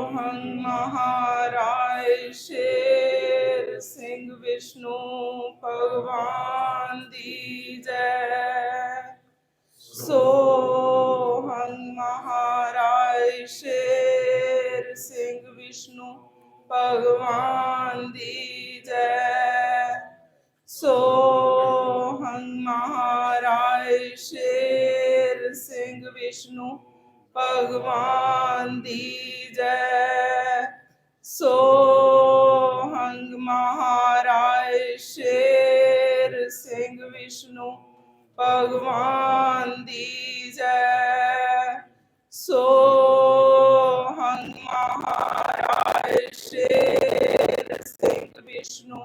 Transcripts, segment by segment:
हंग महाराज शेर सिंह विष्णु भगवान दी जय। सोहंग महाराज शेर सिंह विष्णु भगवान दी जय। सोहंग महाराज शेर सिंह विष्णु भगवान दी जय। सोहंग महाराज शेर सिंह विष्णु भगवान दी जय। सोहंग महाराज शेर सिंह विष्णु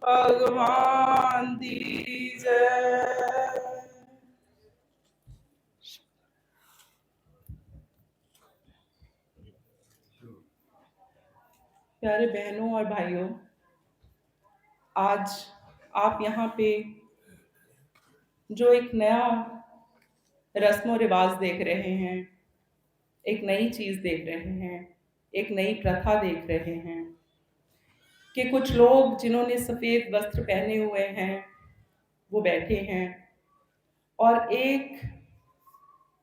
भगवान दी जय। प्यारे बहनों और भाइयों, आज आप यहाँ पे जो एक नया रस्म रिवाज देख रहे हैं, एक नई चीज देख रहे हैं, एक नई प्रथा देख रहे हैं कि कुछ लोग जिन्होंने सफेद वस्त्र पहने हुए हैं वो बैठे हैं और एक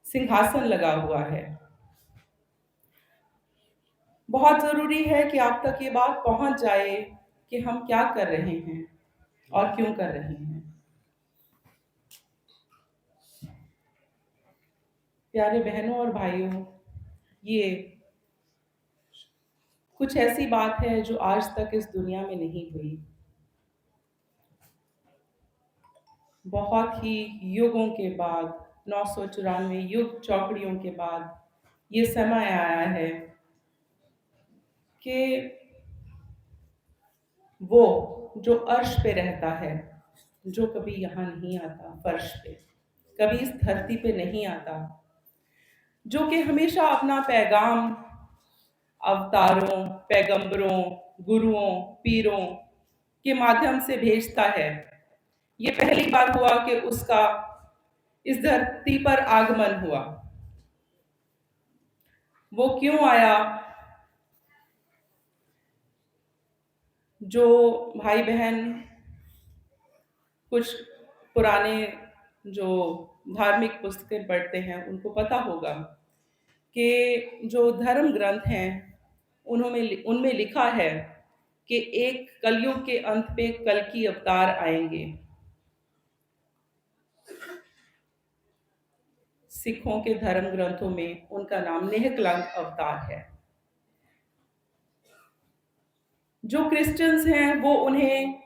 सिंहासन लगा हुआ है। बहुत जरूरी है कि आप तक ये बात पहुंच जाए कि हम क्या कर रहे हैं और क्यों कर रहे हैं। प्यारे बहनों और भाइयों, ये कुछ ऐसी बात है जो आज तक इस दुनिया में नहीं हुई। बहुत ही युगों के बाद, 994 युग चौकड़ियों के बाद ये समय आया है कि वो जो अर्श पे रहता है, जो कभी यहाँ नहीं आता, फर्श पे कभी इस धरती पे नहीं आता, जो कि हमेशा अपना पैगाम अवतारों, पैगंबरों, गुरुओं, पीरों के माध्यम से भेजता है। ये पहली बार हुआ कि उसका इस धरती पर आगमन हुआ। वो क्यों आया? जो भाई बहन कुछ पुराने जो धार्मिक पुस्तकें पढ़ते हैं उनको पता होगा कि जो धर्म ग्रंथ हैं उनमें लिखा है कि एक कलयुग के अंत पे कल्कि अवतार आएंगे। सिखों के धर्म ग्रंथों में उनका नाम निहकलंक अवतार है। जो क्रिश्चियंस हैं वो उन्हें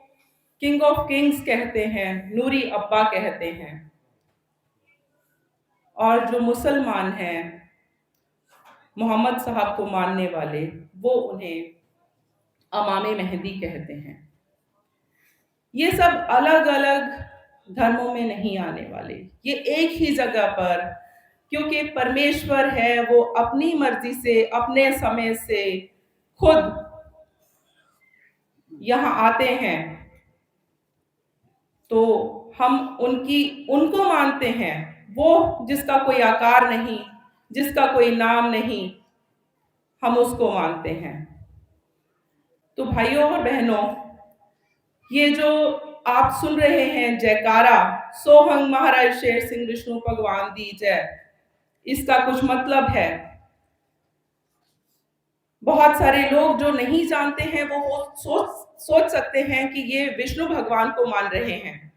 किंग ऑफ किंग्स कहते हैं, नूरी अब्बा कहते हैं, और जो मुसलमान हैं, मोहम्मद साहब को मानने वाले, वो उन्हें अमामे मेहदी कहते हैं। ये सब अलग अलग धर्मों में नहीं आने वाले, ये एक ही जगह पर, क्योंकि परमेश्वर है वो अपनी मर्जी से अपने समय से खुद यहाँ आते हैं, तो हम उनको मानते हैं। वो जिसका कोई आकार नहीं, जिसका कोई नाम नहीं, हम उसको मानते हैं। तो भाइयों और बहनों, ये जो आप सुन रहे हैं जयकारा, सोहंग महाराज शेर सिंह विष्णु भगवान दी जय, इसका कुछ मतलब है। बहुत सारे लोग जो नहीं जानते हैं वो सोच सकते हैं कि ये विष्णु भगवान को मान रहे हैं।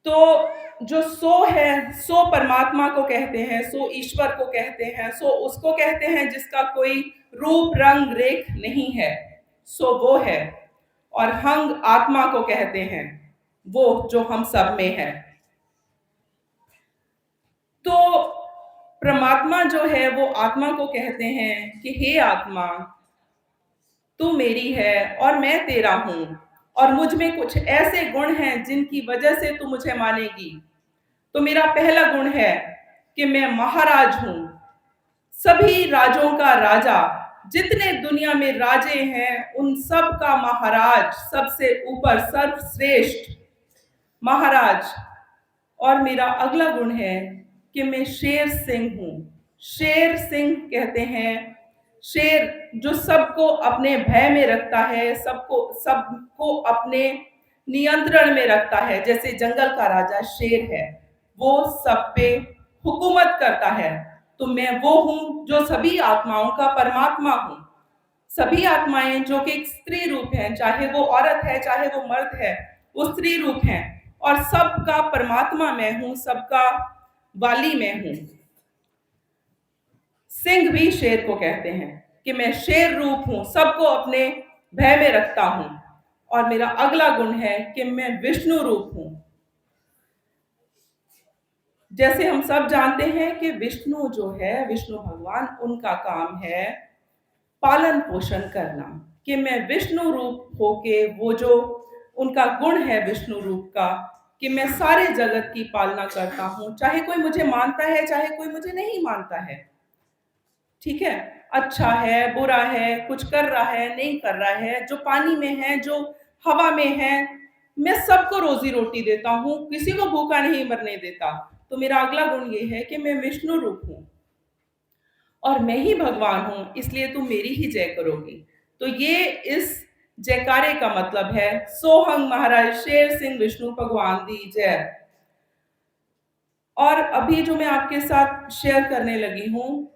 तो जो सो है, सो परमात्मा को कहते हैं, सो ईश्वर को कहते हैं, सो उसको कहते हैं जिसका कोई रूप रंग रेख नहीं है, सो वो है। और हंग आत्मा को कहते हैं, वो जो हम सब में है। तो परमात्मा जो है वो आत्मा को कहते हैं कि हे आत्मा, तू मेरी है और मैं तेरा हूं, और मुझ में कुछ ऐसे गुण हैं जिनकी वजह से तू मुझे मानेगी। तो मेरा पहला गुण है कि मैं महाराज हूं, सभी राजों का राजा, जितने दुनिया में राजे हैं उन सब का महाराज, सबसे ऊपर सर्वश्रेष्ठ महाराज। और मेरा अगला गुण है कि मैं शेर सिंह हूं, शेर सिंह कहते हैं, शेर जो सबको अपने भय में रखता है, सबको सबको अपने नियंत्रण में रखता है। जैसे जंगल का राजा शेर है, वो सब पे हुकूमत करता है। तो मैं वो हूँ जो सभी आत्माओं का परमात्मा हूँ। सभी आत्माएं जो कि एक स्त्री रूप हैं, चाहे वो औरत है चाहे वो मर्द है, वो स्त्री रूप हैं, और सबका परमात्मा मैं हूँ, सबका वाली मैं हूँ। सिंह भी शेर को कहते हैं कि मैं शेर रूप हूं, सबको अपने भय में रखता हूं। और मेरा अगला गुण है कि मैं विष्णु रूप हूं। जैसे हम सब जानते हैं कि विष्णु जो है, विष्णु भगवान, उनका काम है पालन पोषण करना। कि मैं विष्णु रूप होके, वो जो उनका गुण है विष्णु रूप का, कि मैं सारे जगत की पालना करता हूं, चाहे कोई मुझे मानता है चाहे कोई मुझे नहीं मानता है। ठीक है, अच्छा है बुरा है, कुछ कर रहा है नहीं कर रहा है, जो पानी में है जो हवा में है, मैं सबको रोजी रोटी देता हूँ, किसी को भूखा नहीं मरने देता। तो मेरा अगला गुण ये है कि मैं विष्णु रूप हूँ और मैं ही भगवान हूँ, इसलिए तुम मेरी ही जय करोगी। तो ये इस जयकारे का मतलब है, सोहंग महाराज शेर सिंह विष्णु भगवान दी जय। और अभी जो मैं आपके साथ शेयर करने लगी हूँ,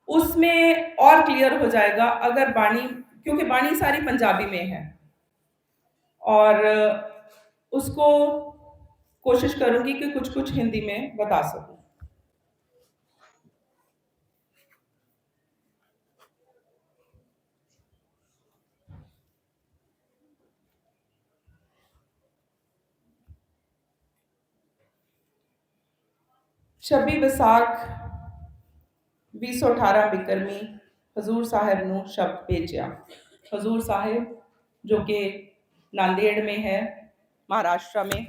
उसमें और क्लियर हो जाएगा अगर बाणी, क्योंकि बाणी सारी पंजाबी में है, और उसको कोशिश करूंगी कि कुछ कुछ हिंदी में बता सकूं। छब्बी विसाख 2018 बिकरमी हजूर साहिब ਨੂੰ शब्द भेजा। हजूर साहिब जो कि नांदेड़ में है, महाराष्ट्र में।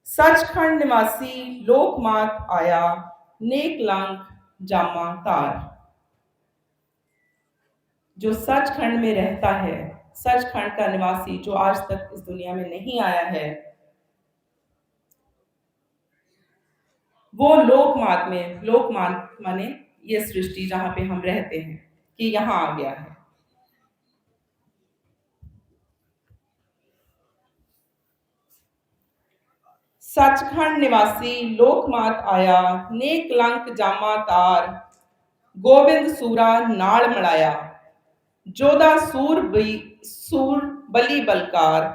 सचखंड निवासी लोकमात आया, नेक लंग जामा तार। जो सचखंड में रहता है, सचखंड का निवासी जो आज तक इस दुनिया में नहीं आया है, वो लोकमात में, लोकमात माने ये सृष्टि जहां पे हम रहते हैं, कि यहां आ गया है। सचखंड निवासी लोकमात आया, नेक लंक जामा तार। गोबिंद सूरा नाल मड़ाया, जोधा सूर बली बलकार।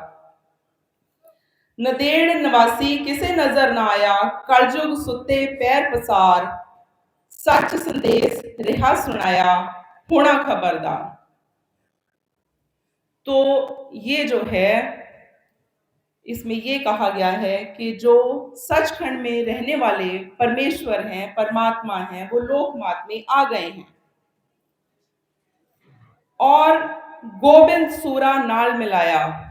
नदेड़ निवासी किसे नजर ना आया, कलयुग सुते पैर पसार। सच संदेश रिहा सुनाया, होना खबरदार। तो ये जो है, इसमें ये कहा गया है कि जो सचखंड में रहने वाले परमेश्वर हैं, परमात्मा हैं, वो लोकमात में आ गए हैं। और गोबिंद सूरा नाल मिलाया,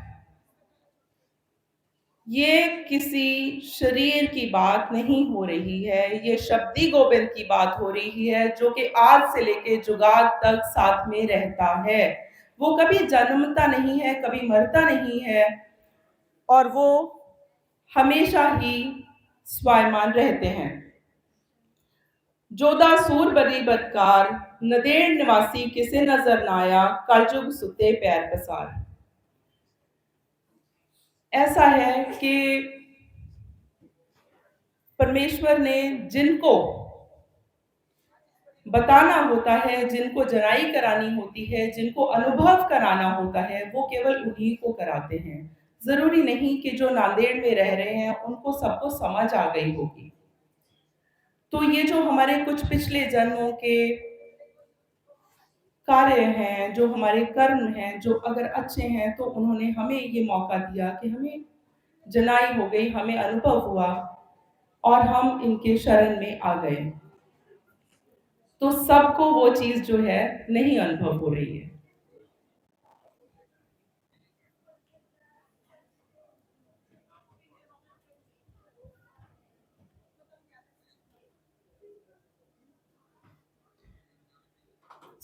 ये किसी शरीर की बात नहीं हो रही है, ये शब्दी गोविंद की बात हो रही है, जो कि आज से लेके जुगाद तक साथ में रहता है। वो कभी जन्मता नहीं है, कभी मरता नहीं है, और वो हमेशा ही स्वायमान रहते हैं। जोधा सूर बली बदकार, नदेड़ निवासी किसे नजर ना आया, कलयुग सुते पैर पसार। ऐसा है कि परमेश्वर ने जिनको बताना होता है, जिनको जनाई करानी होती है, जिनको अनुभव कराना होता है, वो केवल उन्हीं को कराते हैं। जरूरी नहीं कि जो नांदेड़ में रह रहे हैं उनको सबको समझ आ गई होगी। तो ये जो हमारे कुछ पिछले जन्मों के कार्य हैं, जो हमारे कर्म हैं, जो अगर अच्छे हैं, तो उन्होंने हमें ये मौका दिया कि हमें जनाई हो गई, हमें अनुभव हुआ, और हम इनके शरण में आ गए। तो सबको वो चीज जो है नहीं अनुभव हो रही है।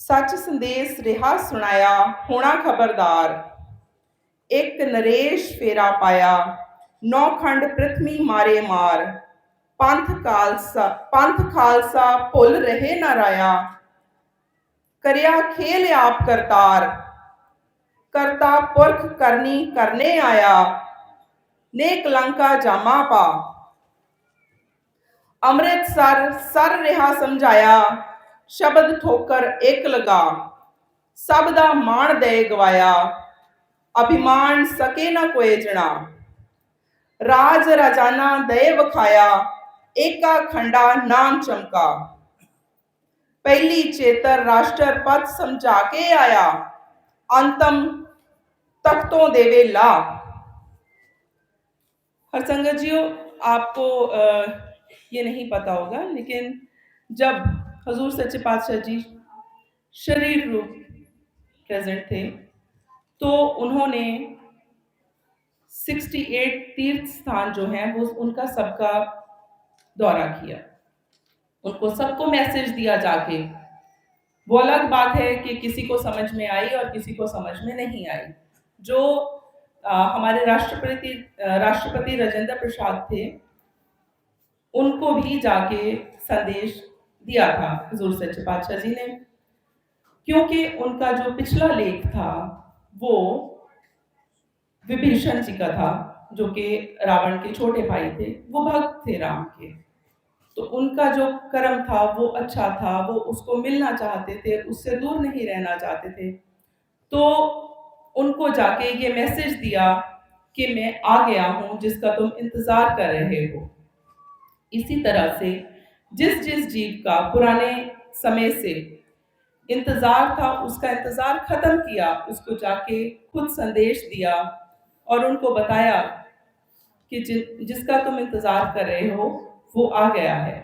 सच संदेश रिहा सुनाया, होना खबरदार। एक नरेश फेरा पाया, नौ खंड पृथ्वी मारे मार। पंथ खालसा भुल रहे न राया, करिया खेल आप करतार, करता पुरख करनी करने आया, ने कलंका जामा पा। अमृतसर सर रिहा समझाया, शब्द ठोकर एक लगा, सब दा मान दे गवाया, अभिमान सके न कोई जना। राज राजाना दे वखाया, एका खंडा नाम चमका। पहली चेतर राष्ट्र पथ समझा के आया, अंतम तख्तों देवे ला। हरसंगत जियो, आपको ये नहीं पता होगा, लेकिन जब हजूर सच्चे पातशाह जी शरीर रूप प्रेजेंट थे, तो उन्होंने 68 तीर्थ स्थान जो हैं वो उनका सबका दौरा किया, उनको सबको मैसेज दिया जाके। वो अलग बात है कि किसी को समझ में आई और किसी को समझ में नहीं आई। जो हमारे राष्ट्रपति राजेंद्र प्रसाद थे, उनको भी जाके संदेश दिया था हुजूर सच्चे पातशाह जी ने, क्योंकि उनका जो पिछला लेख था वो विभीषण जी का था, जो कि रावण के छोटे भाई थे, वो भक्त थे राम के। तो उनका जो कर्म था वो अच्छा था, वो उसको मिलना चाहते थे, उससे दूर नहीं रहना चाहते थे। तो उनको जाके ये मैसेज दिया कि मैं आ गया हूं जिसका तुम इंतजार कर रहे हो। इसी तरह से जिस जिस जीव का पुराने समय से इंतजार था, उसका इंतजार खत्म किया, उसको जाके खुद संदेश दिया और उनको बताया कि जिसका तुम इंतजार कर रहे हो वो आ गया है।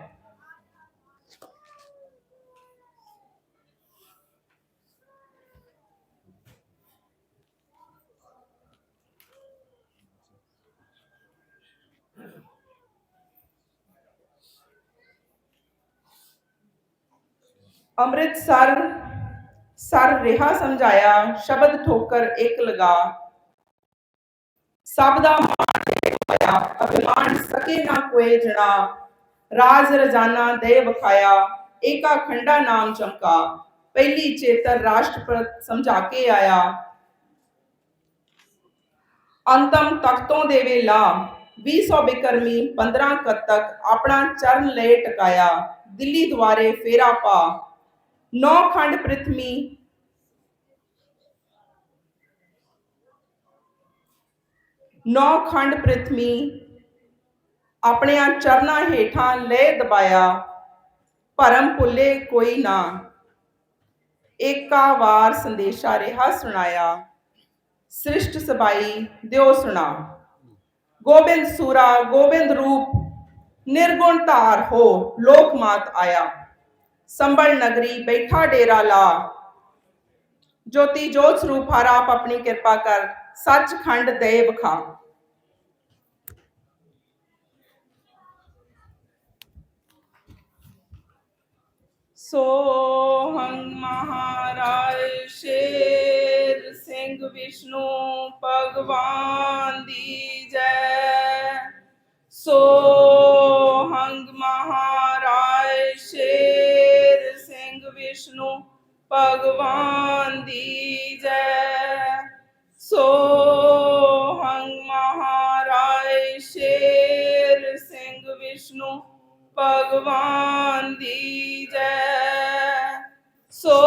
अमृतसर सर रिहा समझाया, शब्द ठोकर एक लगा, सब दा मान अभिमान सके ना कोई जना। राज रजाना दे बखाया, एका खंडा नाम चमका। पहली चेतर राष्ट्रपति समझा के आया, अंतम तख्तों दे वेला। 20 बिकरमी 15 कतक अपना चरण ले टकाया, दिल्ली द्वारे फेरा पा। 9 खंड पृथ्वी 9 खंड पृथ्वी अपने चरना हेठा ले दबाया, भरम भुले कोई ना। एका वार संदेशा रिहा सुनाया, सृष्ट सबाई द्यो सुना। गोबिंद सूरा गोबिंद रूप, निर्गुण तार हो लोकमात आया। संबल नगरी बैठा डेरा ला, ज्योति जोत स्वरूप हर आप अपनी कृपा कर, सच खंड दे बखा। सोहंग महाराज शेर सिंह विष्णु भगवान दी जय। सोहंग महाराज शेर सिंह विष्णु भगवान दी जय। सोहंग महाराज शेर सिंह विष्णु भगवान दी